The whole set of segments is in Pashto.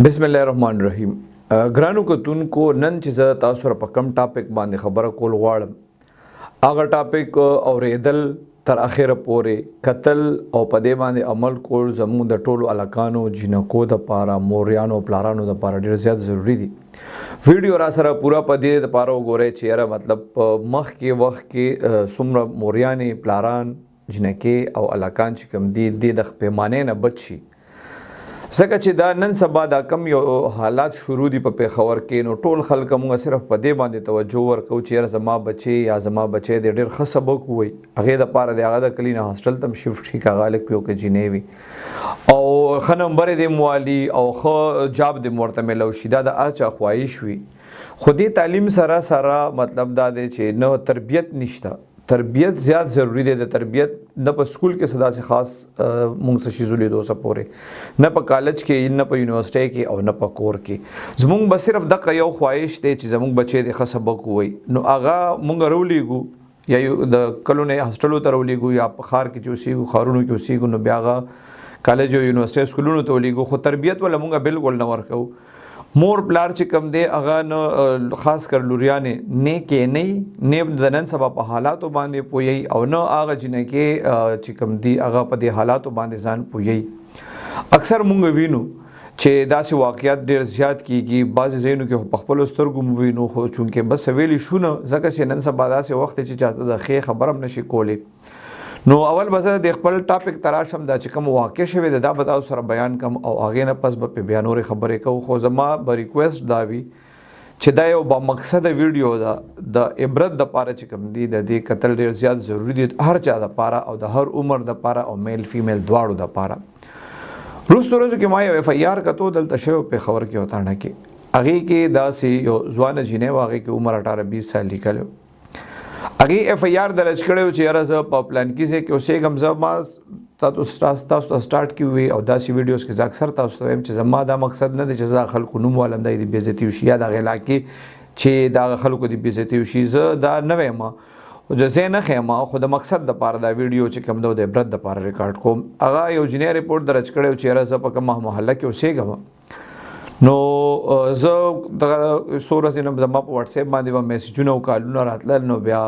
بسم الله الرحمن الرحیم. ګرانو کتونکو، نن چې زه تاسو سره په کم ټاپک باندې خبره کول غواړم، هغه ټاپک اوریدل تر اخره پورې کتل او په دې باندې عمل کول زموږ د ټولو الکانو جنکو د پاره موریانو پلارانو د پاره ډیر زیات ضروری دي. ویډیو را سره پورا په دې د پاره وګورئ چې یاره مطلب مخ کې وخت کې څومره موریانې پلاران جنکې او الکان چې کوم دي د پیمانې نه بچ شي. ځکه چې دا نن سبا دا کم یو حالات شروع دي په پیښور کې، نو ټول خلک موږ صرف په دې باندې توجه ورکو چې یاره زما بچی یا زما بچی د ډېر ښه سبق ووایي، هغې دپاره د هغه د کلي نه هاسټل ته هم شفټ شي، که هغه هلک وي او که جینۍ وي، او ښه نمبر یې دې موالي او ښه جاب دې ورته میلو شي. دا د هر چا خواهش وي، خو دې تعلیم سره مطلب دا دی چې نه تربیت نشته. تربیت زیات ضروری دی. د تربیت نه په سکول کې څه داسې خاص مونږ څه شي لیدو څه پورې، نه په کالج کې، نه په یونیورسټۍ کې او نه په کور کې. زمونږ به صرف دغه یو خواهش دی چې زمونږ بچی د ښه سبق ووایي، نو هغه مونږ راولیږو یا د کلو نه هاسټلو ته راولیږو یا په ښار کې چې اوسېږو، ښارونو کې اوسېږو، نو بیا هغه کالج او یونیورسټۍ سکولونو ته ولیږو، خو تربیت ولا مونږ بالکل نه ورکوو. مور پلار چې کم دی هغه نه خاص کر لوریانې نه کې نه د نن سبا په حالاتو باندې پوهیږي، او نه هغه جنکې چې کم دی هغه په دې حالاتو باندې ځان پوهیږي. اکثر مونږ وینو چې داسې واقعیات ډېر زیات کیږي. بعضې ځایونو کې په خپلو سترګو مو وینو، خو چونکې بس ویلي شو نه، ځکه چې نن سبا داسې وخت چې چاته د ښې خبره هم نشي کولی. نو اول به زه د خپل ټاپک ته راشم، دا چې کوم واقع شوی دی دا به تاسو سره بیان کم، او هغې نه پس به په بیا نورې خبرې کوو. خو زما به ریکویسټ دا وي چې دا یو با مقصده ویډیو ده، د عبرت دپاره چې کوم دی د دې کتل ډېر زیات ضروري دی، هر چا دپاره او د هر عمر دپاره او میل فیمیل دواړو دپاره. وروستو ورځو کې ما یو اف آی آر کتو دلته شوی پېښور کې وطاڼه کې، هغې کې داسې یو ځوانه جینۍ وه، هغې کې عمر 18-20 سال لیکلی. هغې اف آی آر درج کړی و چې یاره زه په پلانکي ځای کې اوسېږم. زه ما تاسو ته سټارټ کې وي او داسې ویډیوز کې زه اکثر تاسو ته وایم چې زما دا مقصد نه دی چې زه خلکو نوم والم دا یې د بېعزتي وشي، یا دغه علاقې چې دغه خلکو د بېعزتي وشي. زه دا نه وایم، زه نه ښیم، خو د مقصد دپاره دا ویډیو چې کوم دی د عبرت دپاره ریکارډ کوم. هغه یو جینۍ ریپورټ درج کړی و چې یاره زه په کومه محله کې اوسېږم، نو زه دغه څو ورځې نه زما په وټساپ باندې به میسجونه او کالونه راتلل، نو بیا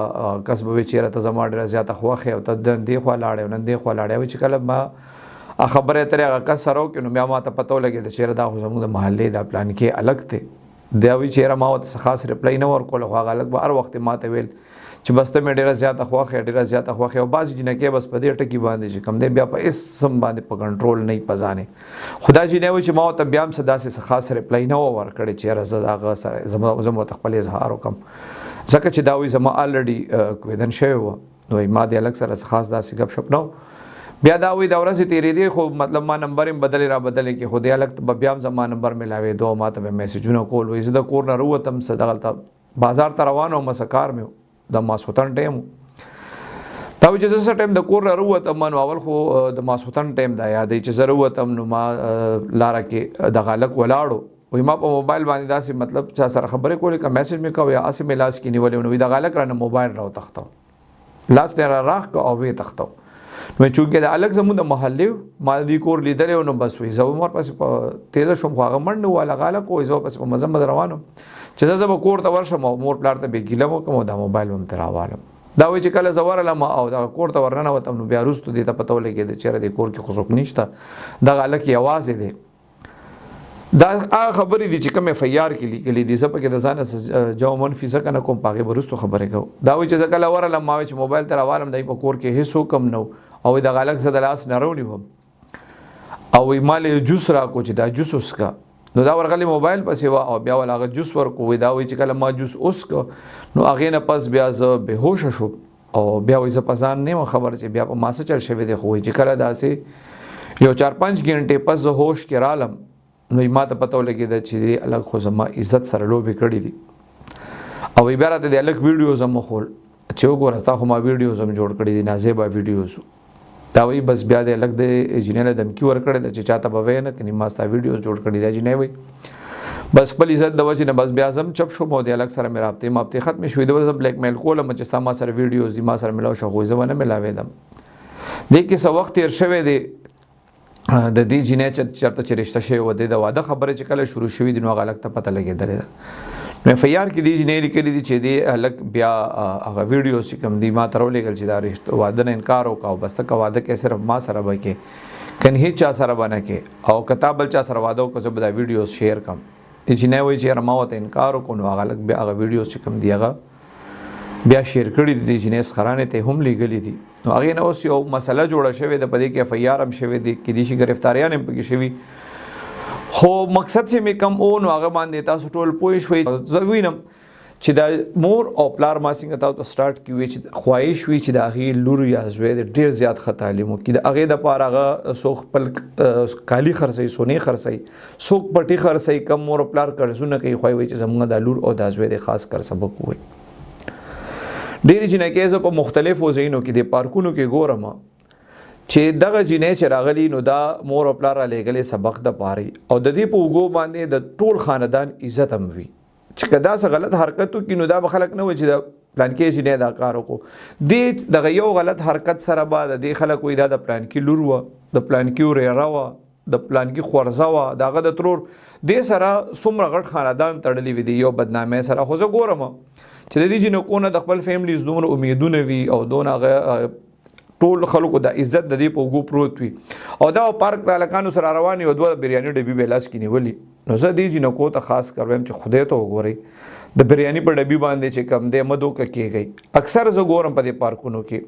کس به وایي چې یاره ته زما ډېره زیاته خوښ یې او ته نن دې خوا لاړې او نن دې خوا لاړې. وایي چې کله ما خبره یې ترې هغه کس سره وکړې، نو بیا ما ته پته ولګېده چې یاره دا خو زموږ د محلې دا پلان کې الګ دی. دا وایي چې یاره ما ورته څه خاص ریپلی نه ورکول، خو هغه الګ به هر وخت ما ته ویل چې بس ته مې ډېره زیاته خوښ یې، ډېره زیاته خوښ یې. او بعضې جینکې بس په دې ټکي باندې چې کوم دی بیا په اسم باندې په کنټرول نه وي په ځانې. خو دا جینۍ وایي چې ما ورته بیا هم څه داسې څه خاص ریپلی نه وه ورکړې چې یاره زه د هغه سره زه ورته خپل اظهار وکړم، ځکه چې دا وایي زما الریډي کویدن شوی وه، نو ما د هلک سره څه خاص داسې ګپ شپ نه و. بیا دا وایي دا ورځې تېرېدې، خو مطلب ما نمبر هم بدلې را بدلې کې، خو دې هلک ته به بیا هم زما نمبر میلاوېدو او ما ته به میسجونه کول. وایي زه د کور نه راووتم، څه دغلته بازار ته روان وم، څه کار مې و، د ماسخوتن ټایم و. دا وایي چې زه څه ټایم د کور نه راووتم، نو اول خو د ماسخوتن ټایم دا یادوي چې زه راووتم، نو ما لاره کې دغه هلک ولاړو. وایي ما په موبایل باندې داسې مطلب چا سره خبرې کولې، که میسج مې کوه یا هسې مې لاس کې نیولې، نو وایي دغه هلک رانه موبایل راوتښتو، لاس نه را راښ کړه او ویې تښتو. نو چونکې د هلک زموږ د محلې ما د دې کور لیدلی و، نو بس وایي زه هم ورپسې په تیزه شوم، خو هغه منډه و هغه هلک و، زه ورپسې په مزه مزه روان وم چې زه به کور ته ورشم او مور پلار ته بې ګیله وکړم او دا موبایل به هم ترې راوالم. دا وایي چې کله زه ورغلم او دغه کور ته ورننوتم، نو بیا وروستو دې ته پته ولګېده چې یاره دې کور کې خو څوک نشته، دغه هلک یوازې دی. دا هغه خبرې دي چې کوم اف آی آر کې لیکلي دي، زه پکې د ځانه جواب منفي څه نه کوم، په هغې به وروستو خبرې کوو. دا وایي چې زه کله ورغلم ما وایي چې موبایل ته راوالم، دی په کور کې هېڅ حکم نه و، او دغه هلک زه د لاس نه راونیوم او وایي ما له جوس راکړو چې دا جوس وڅښه. نو دا ورغلی موبایل پسې وه او بیا ول هغه جوس ورکړو. دا وایي چې کله ما جوس وڅښه، نو هغې نه پس بیا زه بېهوشه شوم، او بیا وایي زه په ځان نه یم خبر چې بیا په ما څه چل شوی دی. خو وایي چې کله داسې یو 4-5 ګنټې پس زه هوش کې رالم، نو ما ته پته ولګېده چې دې هلک خو زما عزت سره لوبې کړي دي. او وایي بیا راته د هلک ویډیوز هم وښول چې وګوره ستا خو ما ویډیوز هم جوړ کړي دي، نازیبه ویډیوز. دا وایي بس بیا د هلک د جینۍ له دمکي ورکړې ده چې چاته به وایې نه کني ما ستا ویډیوز جوړ کړي دي. جینۍ وایي بس خپل عزت د وجې نه بس بیا زه هم چپ شوم او د هلک سره مې رابطې ختمې شوې. ده زه بلیک میل کولم چې ستا ما سره ویډیوز دي ما سره میلاو شه، خو زه ونه میلاوېدم. دې کې څه وخت تېر شوی دی د دې جنې چرته چې رشته شوی و د واده خبره چې کله شروع شوې دي نو هغه الګ ته پته لګېدلې ده نو اف آی آر کې دې جنې لیکلي دي چې دې الګ بیا هغه ویډیوز چې کوم دي ما ته راولېږل چې دا رشته واده نه انکار وکړو بس ته واده کې صرف ما سره به کې کنه هیڅ چا سره به نه کې او کتاب بل چا سره واده وکړو زه به دا ویډیوز شیر کړم دې جنې وایي چې ما ورته انکار وکړو نو هغه الګ بیا هغه ویډیوز چې کوم دي هغه بیا شیر کړي دي جنې سخرانه ته هم لیکلي دي نو هغه نه اوس یو مسله جوړه شوې ده په دې کې اف آی آر هم شوې دي کې دي شي گرفتاریان هم پکې شوي خو مقصد چې مې کم او نو هغه باندې تاسو ټول پوه شوي زه وینم چې دا مور او پلار ما څنګه تاسو سٹارټ کیوي چې خواهش وي چې د هغې لور یا زوی ډېر زیات ښه تعلیم وکړي د هغې دپاره هغه څوک خپل کالي خرڅوي سونې خرڅوي څوک پټي خرڅوي کم مور او پلار قرضونه کوي خواهی وي چې زموږ د لور او د زوی د خاص کر سبق ووایي ډېرې جنکۍ زه په مختلفو ځایونو کې د پارکونو کې ګورم چې دغه جنۍ چې راغلي نو دا مور او پلار را لېږلې سبق د پاره او د دې په اوږو باندې د ټول خاندان عزت هم وي چې که داسې غلط حرکت وکړي نو دا به خلک نه وایي چې د پلانکې جنۍ دا کار وکړو دې دغه یو غلط حرکت سره به د دې خلک وایي دا د پلانکې لور وه د پلانکې ورېره وه د پلانکې خورزه وه د هغه د ترور دې سره څومره غټ خاندان تړلی وي د یو بدنامۍ سره خو زه ګورم چې د دې جنکو نه د خپل فیملیز دومره امیدونه وي او دونه ټول خلکو د عزت د دې په اوږو پروت وي او دا پارک د هلکانو سره روان وي او دوه بریاني ډبي به لاس کې نیولي نو زه دې جنکو ته خاص کر وایم چې خدای ته وګورئ د بریاني په ډبي باندې چې کم دی مه دوکه کېږئ اکثر زه ګورم په دې پارکونو کې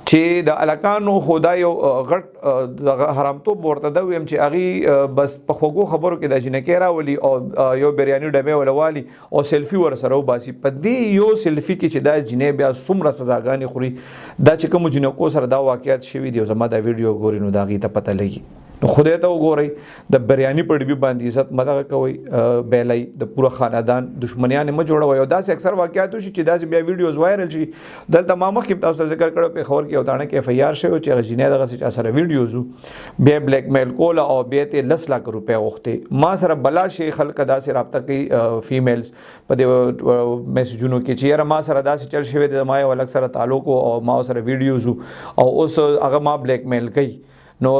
چې د هلکانو خو دا یو غټ حرامتوب ورته ده ویم چې هغې بس په خوږو خبرو کې د جنکۍ راولي او یو بریاني ډبی وله والي او سیلفي ورسره وباسي په دې یو سیلفي کې چې دا جنۍ بیا څومره سزاګانې خوري دا چې کومو جنکو سره دا واقعیت شوي دي او زما دا ویډیو ګوري نو د هغې ته پته لګي نو خدای ته وګورئ د بریاني په ډبي باندې عزت مه دغه کوئ بیلی د پوره خاندان دشمنیان مه جوړوئ او داسې اکثر واقعات وشي چې داسې بیا ویډیوز وایرل شي دلته ما مخکې تاسو ته ذکر کړی پېښور کې یو دانه کې اف آی آر شوی چې هغه جنۍ دغسې چا سره ویډیوز وو بیا بلیک میل کوله او بیا یې 10 لک روپۍ غوښتې ما سره بلا شي خلک داسې رابطه کوي فیمیلز په دې میسجونو کې چې یاره ما سره داسې چل شوی دی زما یو هلک سره تعلق او ما سره ویډیوز وو او اوس هغه ما بلیک میل کوي نو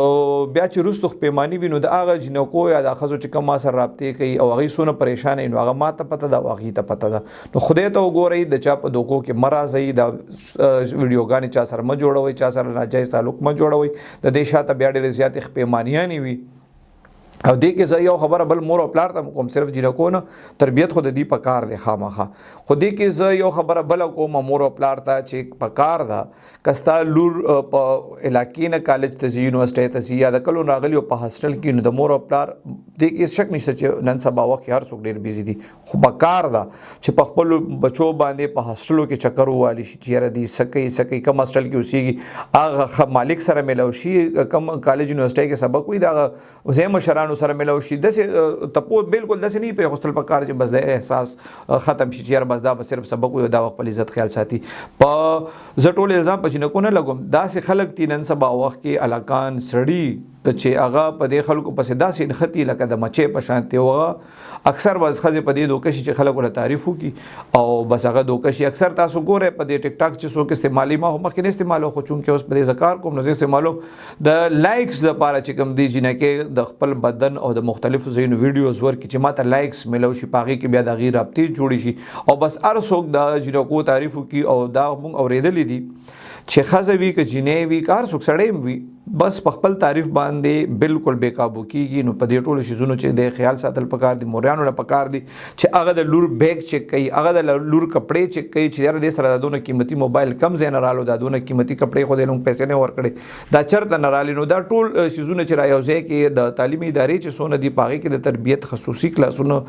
بیا چې وروستو پیماني وي نو د هغه جنکو یا د ښځو چې کوم ما سره رابطې کوي او هغوی څونه پریشانه وي نو هغه ما ته پته ده او هغوی ته پته ده نو خدای ته وګورئ د چا په دوکو کې مه راځئ دا ویډیوګانې چا سره مه جوړوئ چا سره ناجایز تعلق مه جوړوئ د دې شاته بیا ډېرې زیاتې پیمانیانې وي او دې کې زه یو خبره بل مور او پلار ته کوم صرف جنکو نه تربیت خو د دې په کار دی خامخا خو دې کې زه یو خبره بله کوم مور او پلار ته چې په کار ده که ستا لور په علاقې نه کالج ته ځي یونیورسټۍ ته ځي یا د کلو راغلي او په هاسټل کې نو د مور او پلار دې کې شک نشته چې نن سبا وخت هر څوک ډېر بیزي دي خو په کار ده چې په خپلو بچو باندې په هاسټلو کې چکر ووالي شي چې یاره دې څه کوي کم هاسټل کې اوسېږي هغه مالک سره میلاو شي کم کالج یونیورسټۍ کې سبق وي د هغه ځای مشرانو سره ملو شي داسې تپوس بالکل داسې نه پرېښودل پکار چې بس د احساس ختم شي چې یاره بس دا به صرف سبق وي او دا خپل عزت خیال ساتي په زه ټول الزام په جنکو نه لګوم داسې خلک دي نن سبا وخت کې هلکان سړي چې هغه په دې خلکو پسې داسې نښتي لکه د مچۍ په شانتې هغه اکثر بس ښځې په دې دوکه شي چې خلک ورله تعریف وکړي او بس هغه دوکه شي اکثر تاسو ګورئ په دې ټیک ټاک چې څوک استعمالي ما خو مخکې نه استعمالوم خو چونکې اوس په دې زه کار کوم نو زه استعمالوم د لایکس دپاره چې کوم دی جنکۍ د خپل بدن او د مختلفو ځایونو ویډیوز ورکړي چې ما ته لایکس میلو شي په هغې کې بیا د هغې رابطې جوړې شي او بس هر څوک د جنکو تعریف وکړي او دا موږ اورېدلی دي چې ښځه وي که جنۍ وي که هر څوک سړی هم وي بس په خپل تعریف باندې بالکل بې قابو کیږي نو په دې ټولو شیزونو چې د خیال ساتل پکار دي موریانو له پکار دي چې هغه د لور بیگ چیک کوي هغه د لور کپړې چیک کوي چې یاره دې سره دا دونه قیمتي موبایل کم ځای نه رالو دا دونه قیمتي کپړې خو دې لږ پیسې نه ورکړې دا چېرته نه رالي نو دا ټول شیزونه چې را یو ځای کې د تعلیمي ادارې چې څونه دي په هغې کې د تربیت خصوصي کلاسونه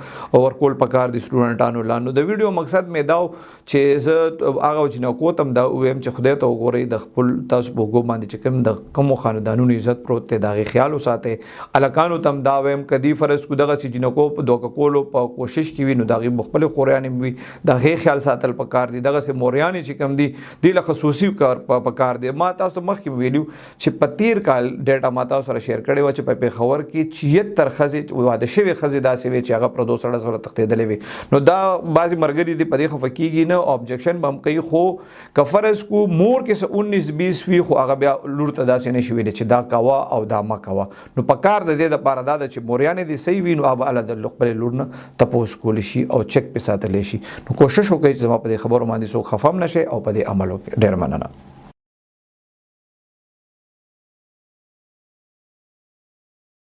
ورکول پکار دي سټوډنټانو لا نو د ویډیو مقصد مې دا چې زه هغه جنکو ته هم دا ووایم چې خدای ته وګورئ د خپل تاسو په اوږو باندې چې کوم د کومو خاندانونو عزت پروت دی د هغې خیال وساتئ هلکانو ته هم دا وایم که دې فرض کړو دغسې جنکو په دوکه کولو په کوشش کې وي نو د هغې خپلې خوریانې وي د هغې خیال ساتل پکار دي دغسې موریانې چې کوم دي دې له خصوصي کار پکار دی ما تاسو مخکې ویلي چې په تېر کال ډیټا ما تاسو سره شیر کړې وه چې په پېښور کې 76 ښځې واده شوې ښځې داسې وې چې هغه پردو سړه سره تښتېدلې وې نو دا بعضې ملګري دي په دې خفه کېږي نه اوبجیکشن به هم کوي خو که فرض کړو مور کې 19-20 وي خو هغه بیا لور ته داسې نه شي نشي ویلی چې دا کوه او دا مه کوه. نو په کار د دې دپاره دا ده چې موریانې دې صحیح وي نو هغه هله د خپلې لور نه تپوس کولی شي او چک پې ساتلی شي. نو کوشش وکړئ چې زما په دې خبرو باندې څوک خفه هم نه شي او په دې عمل وکړئ. ډېر مننه.